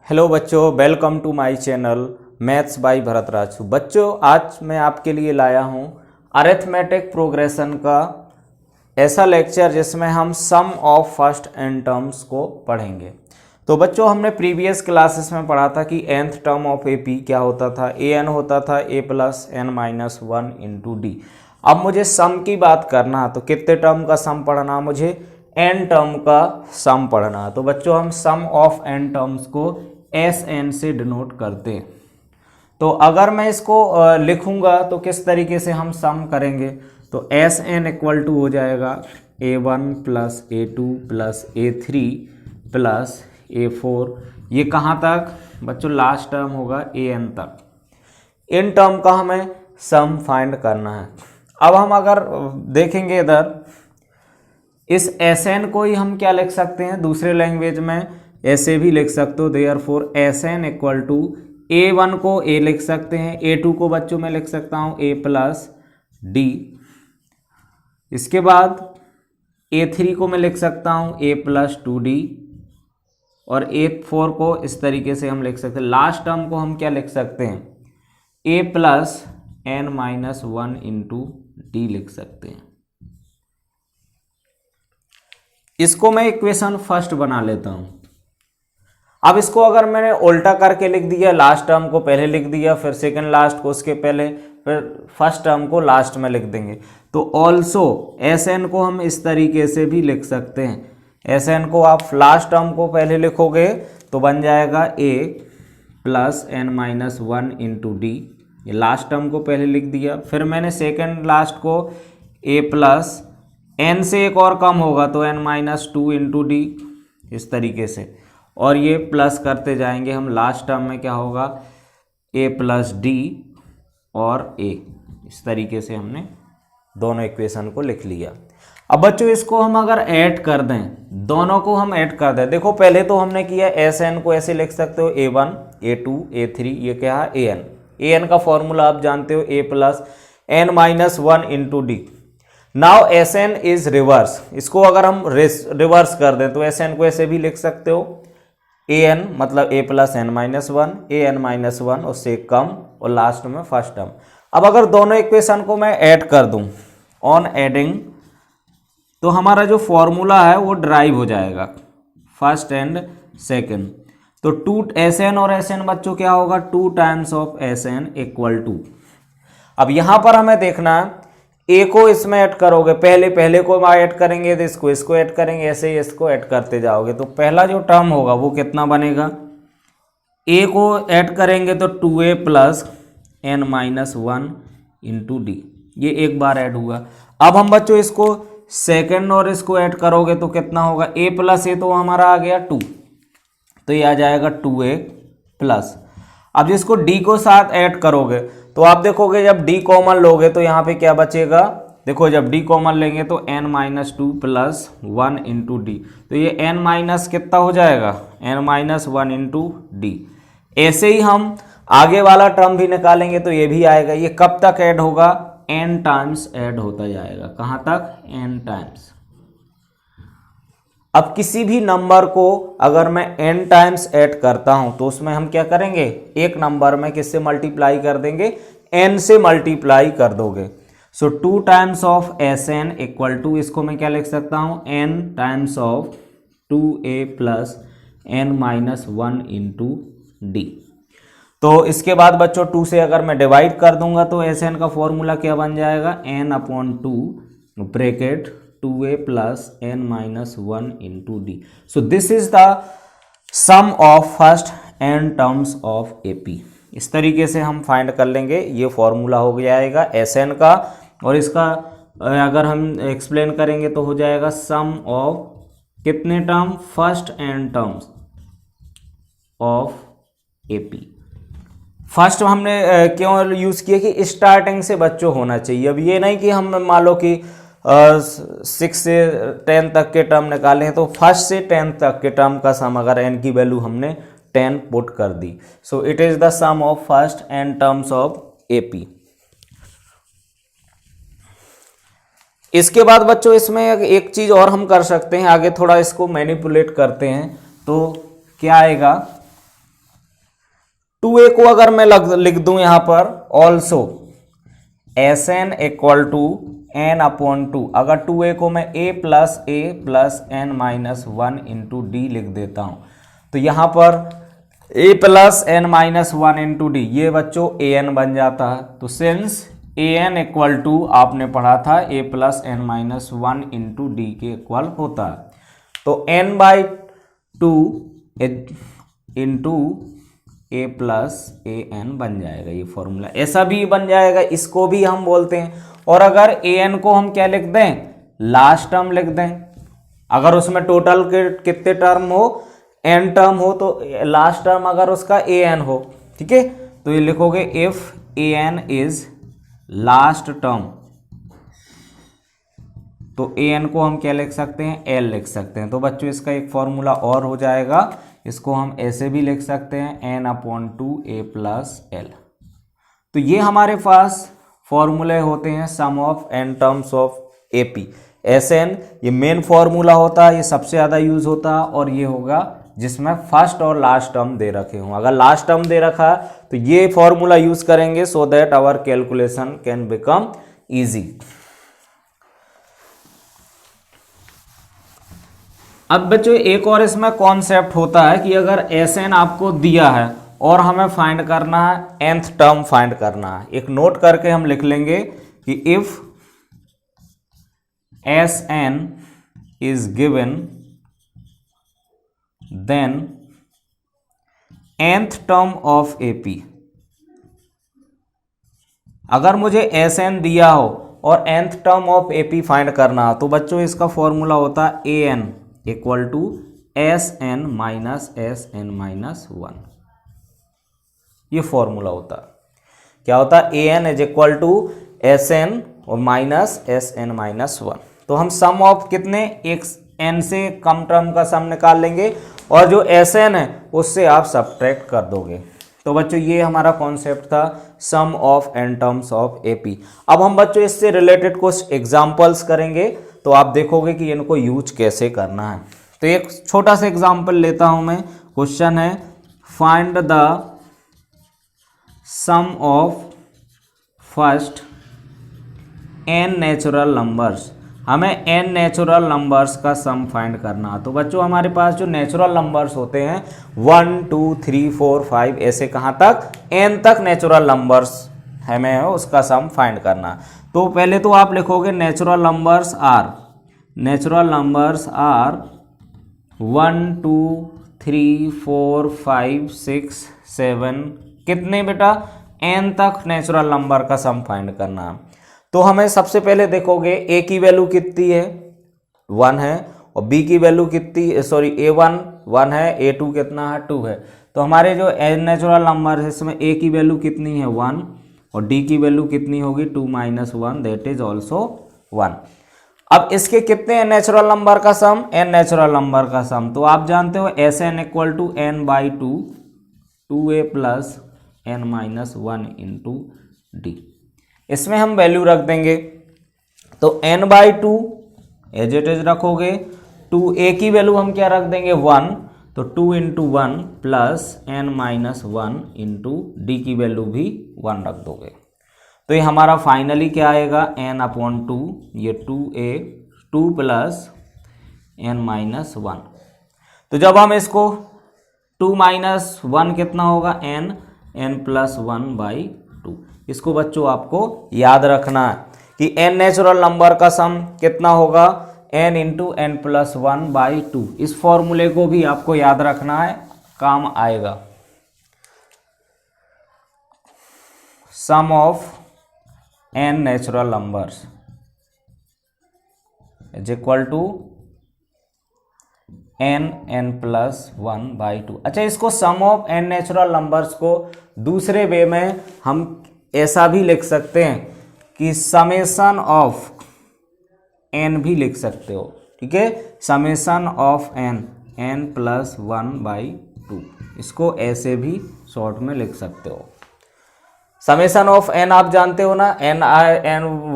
Hello बच्चों, welcome to my channel maths by Bharat Raju. बच्चों, आज मैं आपके लिए लाया हूँ अरिथमेटिक प्रोग्रेशन का ऐसा लेक्चर जिसमें हम सम ऑफ फर्स्ट एन टर्म्स को पढ़ेंगे। तो बच्चों, हमने प्रीवियस क्लासेस में पढ़ा था कि nth term of A P क्या होता था। ए एन होता था a plus N minus one into d. अब मुझे सम की बात करना है, तो कितने टर्म का सम पढ़ना, मुझे n टर्म का सम पढ़ना है। तो बच्चों, हम सम ऑफ n टर्म्स को एस एन से डिनोट करते हैं। तो अगर मैं इसको लिखूंगा तो किस तरीके से हम सम करेंगे, तो एस एन इक्वल टू हो जाएगा a1 plus a2 plus a3 plus a4। ये कहाँ तक बच्चों, लास्ट टर्म होगा an तक। इन टर्म का हमें सम फाइंड करना है। अब हम अगर देखेंगे इधर, इस एस एन को ही हम क्या लिख सकते हैं, दूसरे लैंग्वेज में ऐसे भी लिख सकते हो। Therefore s N equal to a1 को a लिख सकते हैं, a2 को बच्चों में लिख सकता हूँ a प्लस डी। इसके बाद a3 को मैं लिख सकता हूँ a प्लस टू डी, और a4 को इस तरीके से हम लिख सकते हैं। लास्ट टर्म को हम क्या लिख सकते हैं, a plus N minus one into d लिख सकते हैं। इसको मैं इक्वेशन फर्स्ट बना लेता हूं। अब इसको अगर मैंने उल्टा करके लिख दिया, लास्ट टर्म को पहले लिख दिया, फिर सेकंड लास्ट को उसके पहले, फिर फर्स्ट टर्म को लास्ट में लिख देंगे। तो ऑल्सो एस एन को हम इस तरीके से भी लिख सकते हैं। एस एन को आप लास्ट टर्म को पहले लिखोगे तो बन जाएगा A plus N minus one into D. ये लास्ट टर्म को पहले लिख दिया, फिर मैंने सेकेंड लास्ट को ए प्लस एन से एक और कम होगा तो n minus two into d, इस तरीके से। और ये प्लस करते जाएंगे हम, लास्ट टर्म में क्या होगा ए प्लस डी और ए। इस तरीके से हमने दोनों इक्वेशन को लिख लिया। अब बच्चों, इसको हम अगर ऐड कर दें, दोनों को हम ऐड कर दें, देखो पहले तो हमने किया एस एन को ऐसे लिख सकते हो a1 a2 a3, ये क्या है a n। a n का फॉर्मूला आप जानते हो a plus N minus one into d. Now s N is reverse, इसको अगर हम रिवर्स कर दें तो एस एन को ऐसे भी लिख सकते हो ए एन मतलब ए plus N minus one, A N minus one उससे कम, और लास्ट में फर्स्ट टर्म। अब अगर दोनों इक्वेशन को मैं ऐड कर दूं, ऑन एडिंग, तो हमारा जो फॉर्मूला है वो ड्राइव हो जाएगा फर्स्ट एंड सेकंड। तो टू एस एन और एस एन बच्चों क्या होगा, two times of S N equal to. अब यहां पर हमें देखना है, ए को इसमें ऐड करोगे, पहले को ऐड करेंगे तो इसको ऐड करेंगे, ऐसे ही इसको ऐड करते जाओगे। तो पहला जो टर्म होगा वो कितना बनेगा, ए को ऐड करेंगे तो 2a plus N minus one into D, ये एक बार ऐड हुआ। अब हम बच्चों इसको सेकंड और इसको ऐड करोगे तो कितना होगा, a प्लस ए तो हमारा आ गया 2, तो ये आ जाएगा 2a प्लस। अब जिसको d को साथ ऐड करोगे तो आप देखोगे जब d कॉमन लोगे तो यहाँ पे क्या बचेगा, देखो जब d कॉमन लेंगे तो n minus two plus one into D, तो ये n माइनस कितना हो जाएगा, n minus one into D. ऐसे ही हम आगे वाला टर्म भी निकालेंगे तो ये भी आएगा। ये कब तक ऐड होगा, n टाइम्स ऐड होता जाएगा। कहाँ तक, n टाइम्स। अब किसी भी नंबर को अगर मैं n टाइम्स ऐड करता हूं तो उसमें हम क्या करेंगे, एक नंबर में किससे मल्टीप्लाई कर देंगे, n से मल्टीप्लाई कर दोगे। So two times of S N equal to, इसको मैं क्या लिख सकता हूं, n times of 2a plus N minus one into D. तो इसके बाद बच्चों 2 से अगर मैं डिवाइड कर दूंगा तो एस एन का फॉर्मूला क्या बन जाएगा, n upon two bracket 2a plus N minus one into d. So this is the sum of first n terms of A P. इस तरीके से हम फाइंड कर लेंगे, ये फॉर्मूला हो जाएगा एस एन का, और इसका अगर हम एक्सप्लेन करेंगे तो हो जाएगा सम ऑफ कितने term, first n terms of A P. First हमने क्यों यूज किया कि स्टार्टिंग से बच्चों होना चाहिए। अब ये नहीं कि हम मान लो कि 6 से 10 तक के टर्म निकाले हैं तो फर्स्ट से 10 तक के टर्म का सम अगर n की वैल्यू हमने 10 पुट कर दी, so it is the sum of first n terms of AP. इसके बाद बच्चों इसमें एक चीज और हम कर सकते हैं, आगे थोड़ा इसको मैनिपुलेट करते हैं तो क्या आएगा, 2a को अगर मैं लिख दूं यहां पर also Sn equal to n upon 2, अगर 2a को मैं a plus n minus 1 into d लिख देता हूं तो यहां पर a plus n minus 1 into D ये बच्चों an बन जाता है। तो सिंस an इक्वल टू आपने पढ़ा था a plus n minus 1 into d के इक्वल होता है। तो n by 2 into a plus a n बन जाएगा, ये फॉर्मूला ऐसा भी बन जाएगा, इसको भी हम बोलते हैं। और अगर ए एन को हम क्या लिख दें, लास्ट टर्म लिख दें, अगर उसमें टोटल के कितने टर्म हो, एन टर्म हो, तो लास्ट टर्म अगर उसका ए एन हो, ठीक है, तो ये लिखोगे if a N is last term, तो ए एन को हम क्या लिख सकते हैं, एल लिख सकते हैं। तो बच्चों इसका एक फॉर्मूला और हो जाएगा, इसको हम ऐसे भी लिख सकते हैं N upon 2 A plus L. तो ये हमारे पास फॉर्मूले होते हैं sum of N terms of A P. S N ये मेन फॉर्मूला होता है, ये सबसे ज़्यादा यूज होता है, और ये होगा जिसमें फर्स्ट और लास्ट टर्म दे रखे हों। अगर लास्ट टर्म दे रखा है तो ये फॉर्मूला यूज करेंगे so that our calculation can become easy. अब बच्चों एक और इसमें कॉन्सेप्ट होता है कि अगर एस एन आपको दिया है और हमें फाइंड करना है nth टर्म फाइंड करना है, एक नोट करके हम लिख लेंगे कि if S N is given then nth term of AP. अगर मुझे एस एन दिया हो और nth term of AP find करना है तो बच्चों इसका फॉर्मूला होता है A N equal to S N minus 1। ये फॉर्मूला होता है, क्या होता है, A N is equal to S N और माइनस (1). तो हम सम ऑफ कितने, एक एन से कम टर्म का सम निकाल लेंगे और जो एस एन है उससे आप सब्ट्रैक्ट कर दोगे। तो बच्चों ये हमारा कॉन्सेप्ट था sum of N terms of AP. अब हम बच्चों इससे रिलेटेड कुछ एग्जांपल्स करेंगे, तो आप देखोगे कि इनको यूज कैसे करना है। तो एक छोटा सा एग्जांपल लेता हूं मैं। क्वेश्चन है find the sum of first n natural numbers. हमें n नेचुरल नंबर्स का सम फाइंड करना है। तो बच्चों हमारे पास जो नेचुरल नंबर्स होते हैं 1 2 3 4 5 ऐसे कहाँ तक, n तक नेचुरल नंबर्स हमें उसका सम फाइंड करना। तो पहले तो आप लिखोगे नेचुरल नंबर्स आर 1 2 3 4 5 6 7 कितने बेटा, n तक नेचुरल नंबर का सम फाइंड करना। तो हमें सबसे पहले देखोगे a की वैल्यू कितनी है, 1 है, और b की वैल्यू कितनी, a1 1 है, a2 कितना है, 2 है। तो हमारे जो n नेचुरल नंबर है इसमें a की वैल्यू कितनी है, 1, और d की वैल्यू कितनी होगी, 2 - 1 दैट इज ऑल्सो 1। अब इसके कितने नेचुरल नंबर का सम, n नेचुरल नंबर का सम। तो आप जानते हो s N equal to n by 2a plus n-1 into d. इसमें हम वैल्यू रख देंगे, तो n by 2 as it is रखोगे, 2a की वैल्यू हम क्या रख देंगे, 1, तो 2 into 1 plus n-1 into D की वैल्यू भी 1 रख दोगे। तो ये हमारा फाइनली क्या आएगा, n अपॉन 2, ये 2a 2 प्लस n-1। तो जब हम इसको 2 - 1 कितना होगा, n प्लस 1 बाई 2। इसको बच्चों आपको याद रखना है कि n नेचुरल नंबर का सम कितना होगा, n into n plus 1 by 2। इस फॉर्मूले को भी आपको याद रखना है, काम आएगा। Sum of n natural numbers is equal to n plus 1 by 2। अच्छा, इसको sum of n natural numbers को दूसरे वे में हम ऐसा भी लिख सकते हैं कि समेशन ऑफ n भी लिख सकते हो, ठीक है, summation of n plus 1 by 2। इसको ऐसे भी शॉर्ट में लिख सकते हो। समेशन ऑफ n आप जानते हो ना, n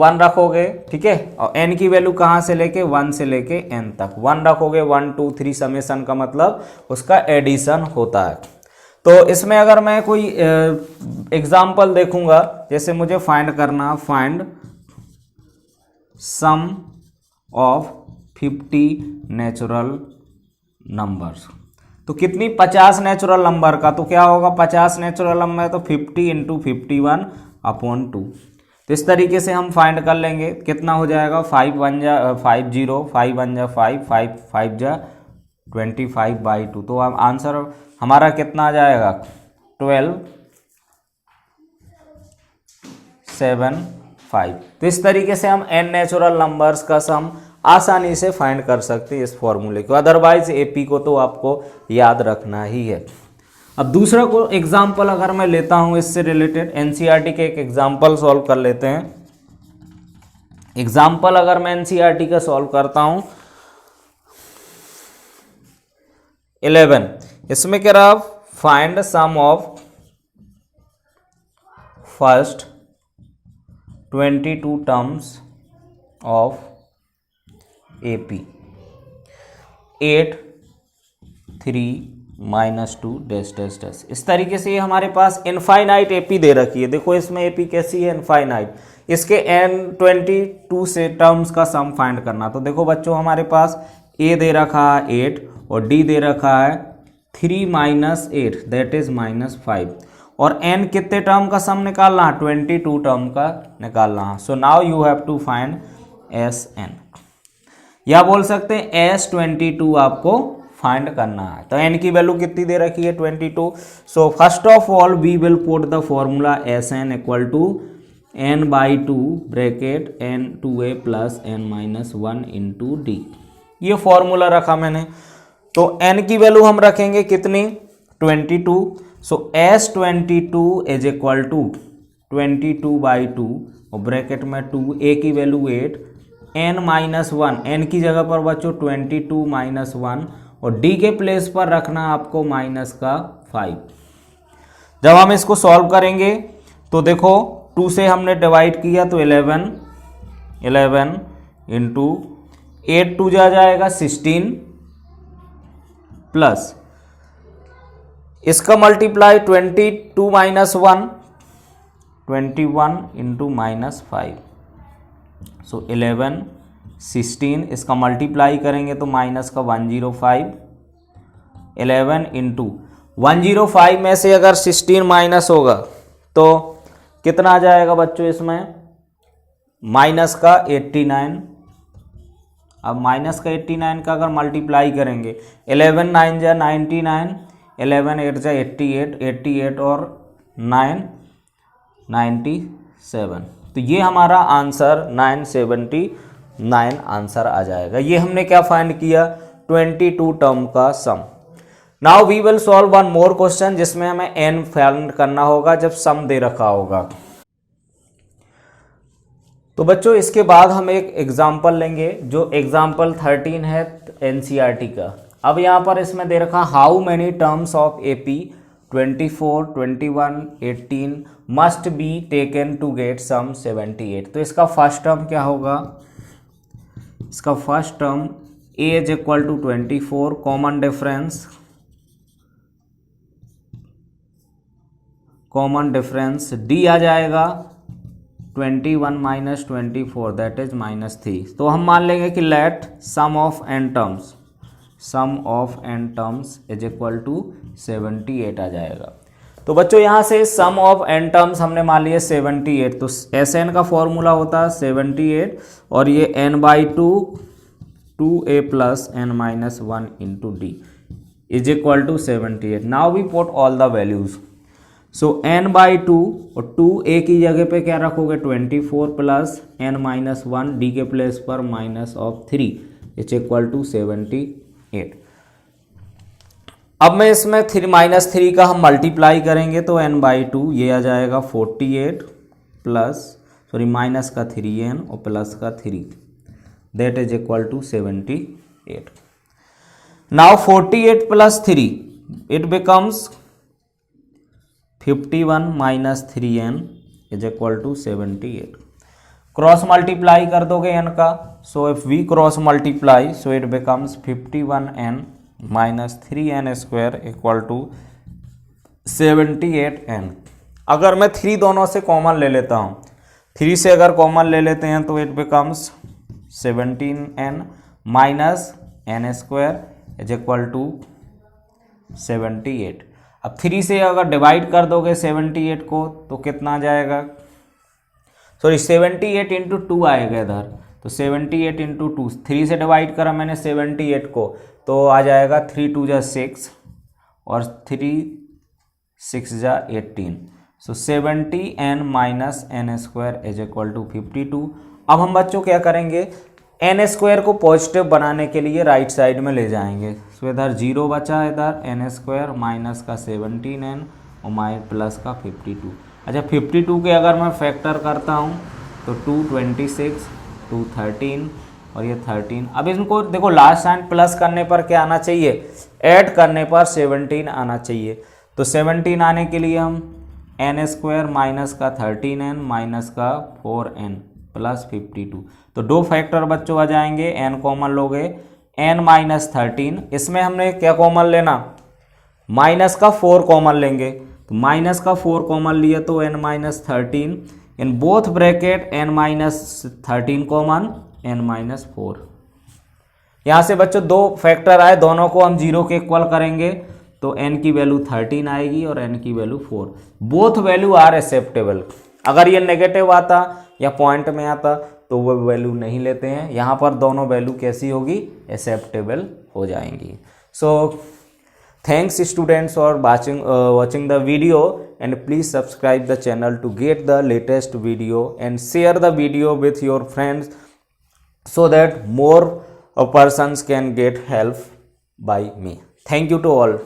1 रखोगे, ठीक है, और n की वैल्यू कहाँ से लेके, 1 से लेके n तक 1 रखोगे, 1 2 3 समेशन का मतलब उसका एडिशन होता है। तो इसमें अगर मैं कोई एग्जाम्पल देखूंगा, जैसे मुझे फाइंड करना, find sum of 50 natural numbers, तो कितनी 50 नेचुरल नंबर का, तो क्या होगा 50 नेचुरल नंबर तो 50 इंटू 51/2। तो इस तरीके से हम फाइंड कर लेंगे, कितना हो जाएगा 5 1 जा 50, 5 1 जा 5, 5 5 जा 25/2। तो अब आंसर हमारा कितना आ जाएगा 12 7 5। तो इस तरीके से हम n नेचुरल नंबर्स का सम आसानी से फाइंड कर सकते हैं इस फॉर्मूले को। अदरवाइज एपी को तो आपको याद रखना ही है। अब दूसरा को एग्जाम्पल अगर मैं लेता हूं इससे रिलेटेड, एनसीईआरटी के एक एग्जाम्पल सॉल्व कर लेते हैं। एग्जाम्पल अगर मैं एनसीईआरटी का सॉल्व करता हूं 11, इसमें कह रहा find sum of first 22 terms of AP 8 3 -2 dash dash dash. इस तरीके से ये हमारे पास इनफाइनाइट AP दे रखी है। देखो इसमें AP कैसी है, इनफाइनाइट। इसके n22 से टर्म्स का सम फाइंड करना। तो देखो बच्चों हमारे पास A दे रखा है 8 और D दे रखा है 3 - 8 दैट इज -5, और n कितने टर्म का सम निकालना है 22 टर्म का निकालना है। So now you have to find Sn, या बोल सकते हैं S22 आपको फाइंड करना है। तो n की वैल्यू कितनी दे रखी है 22। So first of all we will put the formula Sn equal to n/2 bracket n2a plus n-1 into d। ये फॉर्मूला रखा मैंने। तो n की वैल्यू हम रखेंगे कितनी 22। सो S22 इज इक्वल टू 22/2 और ब्रैकेट में 2, a की वैल्यू 8, n-1, n की जगह पर बच्चों 22 - 1 और d के प्लेस पर रखना आपको -5। जब हम इसको सॉल्व करेंगे तो देखो 2 से हमने डिवाइड किया तो 11 इंटू 8 2 जा जाएगा 16 प्लस इसका मल्टीप्लाई 22 - 1 21 इंटू -5। सो 11 16 इसका मल्टीप्लाई करेंगे तो माइनस का 105। 11 इंटू 105 में से अगर 16 माइनस होगा तो कितना आ जाएगा बच्चों इसमें माइनस का 89। अब माइनस का 89 का अगर मल्टीप्लाई करेंगे 11 9 जा 99, 11 8 जा 88, 88 और 9 97। तो ये हमारा आंसर 979 आंसर आ जाएगा। ये हमने क्या फाइंड किया 22 टर्म का sum. Now we will solve one more question जिसमें हमें n फाइंड करना होगा जब सम दे रखा होगा। तो बच्चों इसके बाद हम एक एग्जाम्पल लेंगे जो एग्जाम्पल 13 है एनसीईआरटी का। अब यहाँ पर इसमें दे रखा how many terms of AP 24 21 18 must be taken to get sum 78। तो इसका फर्स्ट टर्म क्या होगा, इसका first term A is equal to 24, common difference D आ जाएगा 21 - 24 दैट इज -3। तो हम मान लेंगे कि let sum of n terms is equal to 78 आ जाएगा। तो बच्चों यहाँ से सम ऑफ n टर्म्स हमने मान लिए 78। तो Sn का फॉर्मूला होता है 78 और ये n/2 2a plus n-1 into d is equal to 78। Now we put all the values. So n/2 और 2a की जगह पे क्या रखोगे 24 प्लस n-1 d के प्लेस पर -3 इज इक्वल टू 78। अब मैं इसमें -3 का हम मल्टीप्लाई करेंगे तो n/2 ये आ जाएगा 48 प्लस माइनस का 3n और प्लस का 3 that is equal to 78। Now 48 plus 3 it becomes 51 - 3n is equal to 78। Cross multiply कर दोगे n का। So if we cross multiply so it becomes 51n - 3n² equal to 78n। अगर मैं 3 दोनों से कॉमन ले लेता हूँ, 3 से अगर कॉमन ले लेते हैं तो it becomes 17n minus n square is equal to 78। अब 3 से अगर डिवाइड कर दोगे 78 को तो कितना आ जाएगा, सॉरी 78 इंटू 2 आएगा इधर, तो 78 इंटू 2, 3 से डिवाइड करा मैंने 78 को तो आ जाएगा 3 2 जा 6 और 3 6 जा 18। So 70n minus n square is equal to 52। अब हम बच्चों क्या करेंगे, एन स्क्वायर को पॉजिटिव बनाने के लिए राइट साइड में ले जाएंगे। सो इधर 0 बचा, इधर एन स्क्वायर माइनस का 17n और माइनस प्लस का 52। अच्छा 52 के अगर मैं फैक्टर करता हूँ तो 2 26, 2 13 और ये 13। अब इनको देखो लास्ट साइन प्लस करने पर क्या आना चाहिए, ऐड करने पर 17 आना चाहिए। तो 17 आने के लिए हम एन स्क्वायर माइनस का 13n माइनस का 4n प्लस 52, तो 2 फैक्टर बच्चों आ जाएंगे। एन कॉमन लोगे, n माइनस 13, इसमें हमने क्या कॉमन लेना, माइनस का 4 कॉमन लेंगे, तो माइनस का 4 कॉमन लिया तो n minus 13 in both bracket n minus 13 common n minus 4। यहाँ से बच्चों 2 फैक्टर आए, दोनों को हम 0 के इक्वल करेंगे तो n की वैल्यू 13 आएगी और n की value 4। Both value are acceptable. अगर ये नेगेटिव आता या पॉइंट में आता तो वो वैल्यू नहीं लेते हैं, यहाँ पर दोनों वैल्यू कैसी होगी, एक्सेप्टेबल हो जाएंगी। So thanks students for watching the video, and please subscribe the channel to get the latest video and share the video with your friends so that more persons can get help by me. Thank you to all.